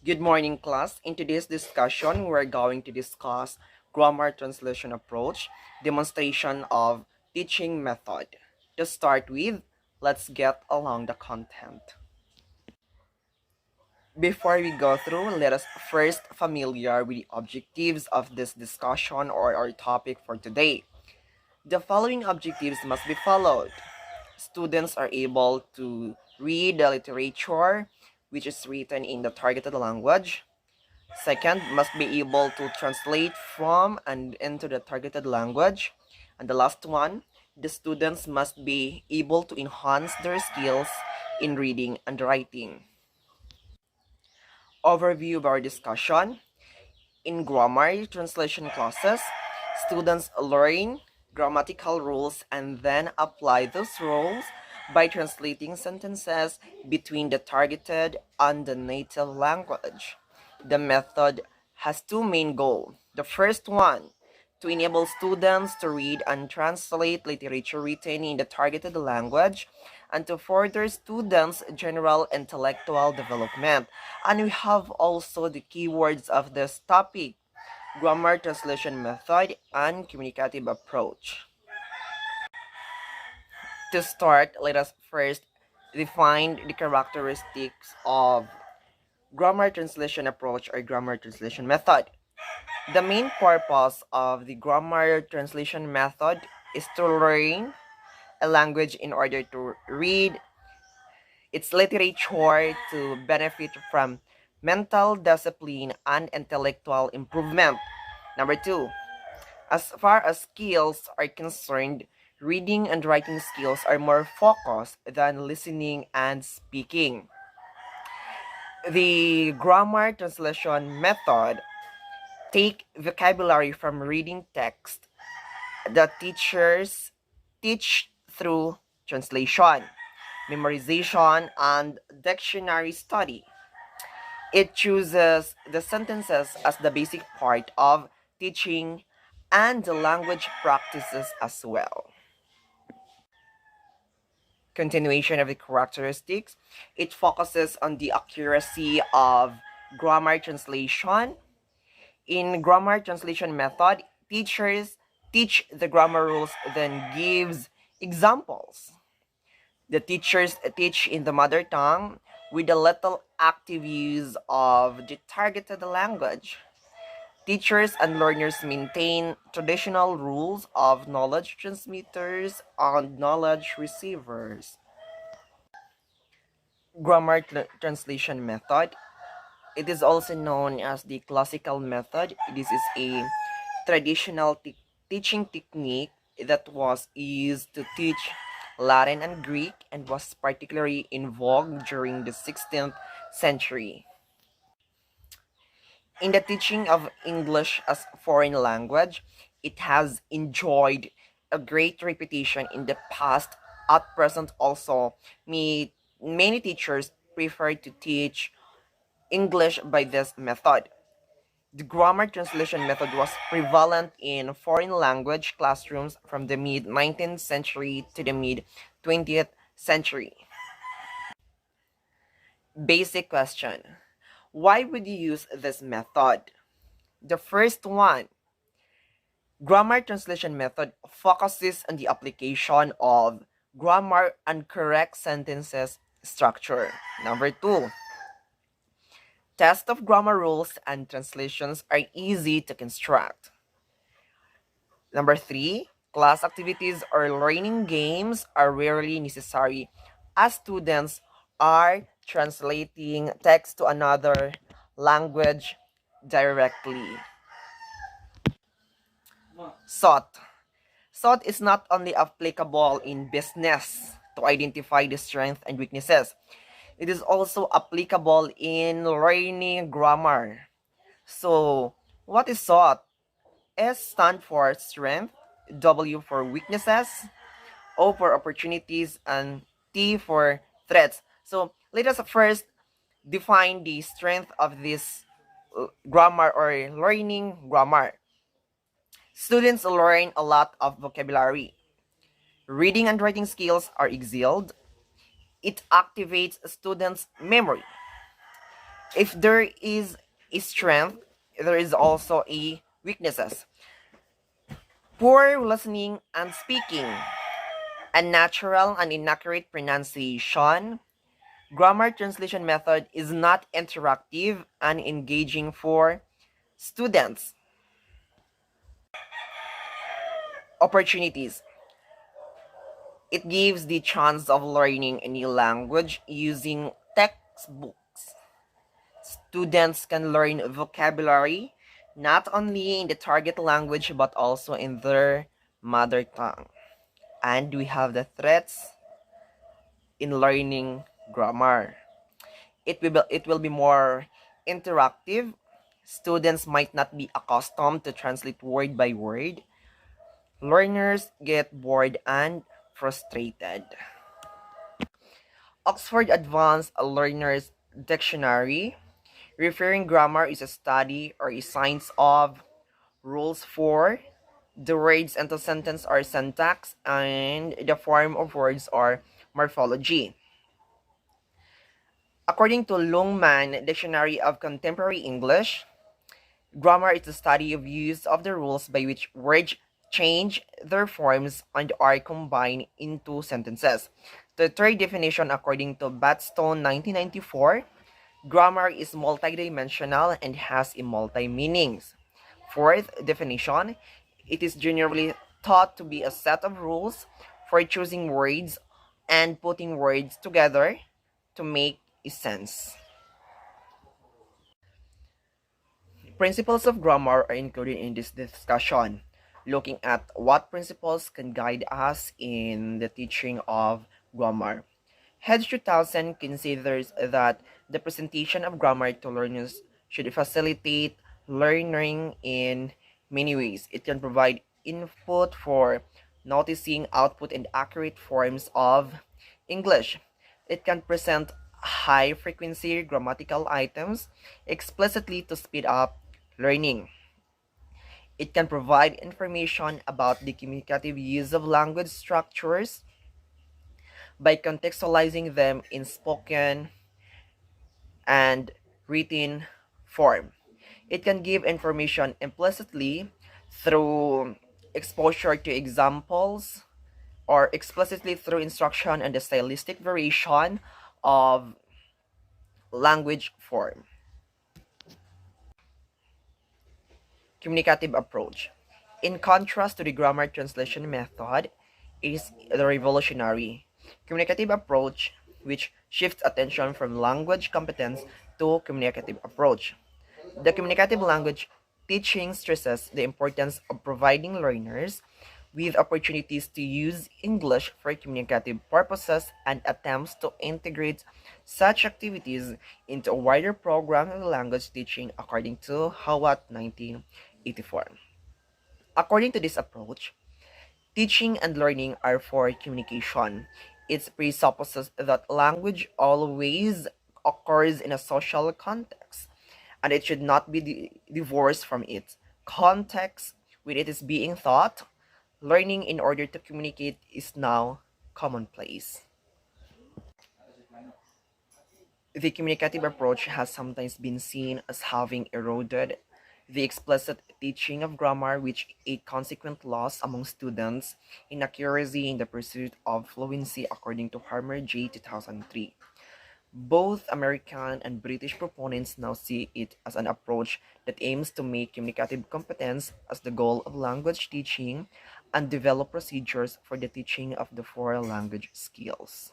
Good morning, class. In today's discussion, we're going to discuss grammar translation approach, demonstration of teaching method. To start with, let's get along the content. Before we go through, let us first familiar with the objectives of this discussion or our topic for today. The following objectives must be followed. Students are able to read the literature which is written in the targeted language. Second, must be able to translate from and into the targeted language. And the last one, the students must be able to enhance their skills in reading and writing. Overview of our discussion. In grammar translation classes, students learn grammatical rules and then apply those rules by translating sentences between the targeted and the native language. The method has two main goals. The first one, to enable students to read and translate literature written in the targeted language and to further students' general intellectual development. And we have also the keywords of this topic: grammar translation method and communicative approach. To start, let us first define the characteristics of grammar translation approach or grammar translation method. The main purpose of the grammar translation method is to learn a language in order to read its literature to benefit from mental discipline and intellectual improvement. Number two, as far as skills are concerned, reading and writing skills are more focused than listening and speaking. The grammar translation method take vocabulary from reading text. The teachers teach through translation, memorization, and dictionary study. It chooses the sentences as the basic part of teaching and the language practices as well. Continuation of the characteristics, it focuses on the accuracy of grammar translation. In grammar translation method, teachers teach the grammar rules, then gives examples. The teachers teach in the mother tongue with a little active use of the targeted language. Teachers and learners maintain traditional rules of knowledge transmitters and knowledge receivers. Grammar translation method. It is also known as the classical method. This is a traditional teaching technique that was used to teach Latin and Greek and was particularly in vogue during the 16th century. In the teaching of English as foreign language, it has enjoyed a great reputation in the past. At present also, many teachers prefer to teach English by this method. The grammar translation method was prevalent in foreign language classrooms from the mid 19th century to the mid 20th century. Basic question: why would you use this method? The first one, grammar translation method focuses on the application of grammar and correct sentences structure. Number two, tests of grammar rules and translations are easy to construct. Number three, class activities or learning games are rarely necessary as students are translating text to another language directly. SOT. SOT is not only applicable in business to identify the strengths and weaknesses, it is also applicable in learning grammar. So, what is SOT? S stands for strength, W for weaknesses, O for opportunities, and T for threats. So let us first define the strength of this grammar or learning grammar. Students learn a lot of vocabulary. Reading and writing skills are excelled. It activates students' memory. If there is a strength, there is also a weaknesses. Poor listening and speaking, unnatural and inaccurate pronunciation. Grammar translation method is not interactive and engaging for students. Opportunities. It gives the chance of learning a new language using textbooks. Students can learn vocabulary not only in the target language but also in their mother tongue. And we have the threats in learning grammar. It will be more interactive. Students might not be accustomed to translate word by word. Learners get bored and frustrated. Oxford Advanced Learners Dictionary. Referring grammar is a study or a science of rules for the words into sentence or syntax and the form of words or morphology. According to Longman Dictionary of Contemporary English, grammar is the study of use of the rules by which words change their forms and are combined into sentences. The third definition, according to Batstone 1994, grammar is multidimensional and has a multi-meanings. Fourth definition, it is generally thought to be a set of rules for choosing words and putting words together to make a sense. Principles of grammar are included in this discussion, looking at what principles can guide us in the teaching of grammar. Hedge 2000 considers that the presentation of grammar to learners should facilitate learning in many ways. It can provide input for noticing output and accurate forms of English. It can present high frequency grammatical items explicitly to speed up learning. It can provide information about the communicative use of language structures by contextualizing them in spoken and written form. It can give information implicitly through exposure to examples or explicitly through instruction and the stylistic variation of language form. Communicative approach. In contrast to the grammar translation method, is the revolutionary communicative approach, which shifts attention from language competence to communicative approach. The communicative language teaching stresses the importance of providing learners with opportunities to use English for communicative purposes and attempts to integrate such activities into a wider program of language teaching according to Howat 1984. According to this approach, teaching and learning are for communication. It presupposes that language always occurs in a social context, and it should not be divorced from its context when it is being taught. Learning in order to communicate is now commonplace. The communicative approach has sometimes been seen as having eroded the explicit teaching of grammar, which a consequent loss among students in accuracy in the pursuit of fluency, according to Harmer J. 2003. Both American and British proponents now see it as an approach that aims to make communicative competence as the goal of language teaching and develop procedures for the teaching of the foreign language skills.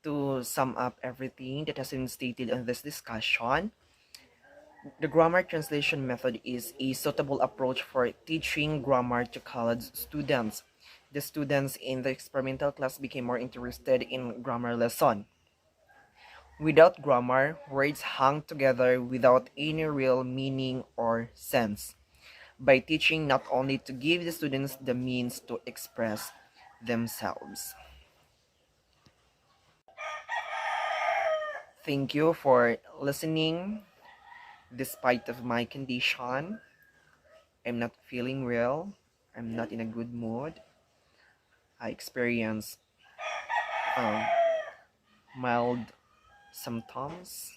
To sum up everything that has been stated in this discussion, the grammar translation method is a suitable approach for teaching grammar to college students. The students in the experimental class became more interested in grammar lesson. Without grammar, words hang together without any real meaning or sense. By teaching not only to give the students the means to express themselves. Thank you for listening. Despite of my condition, I'm not feeling well. I'm not in a good mood. I experience um, mild symptoms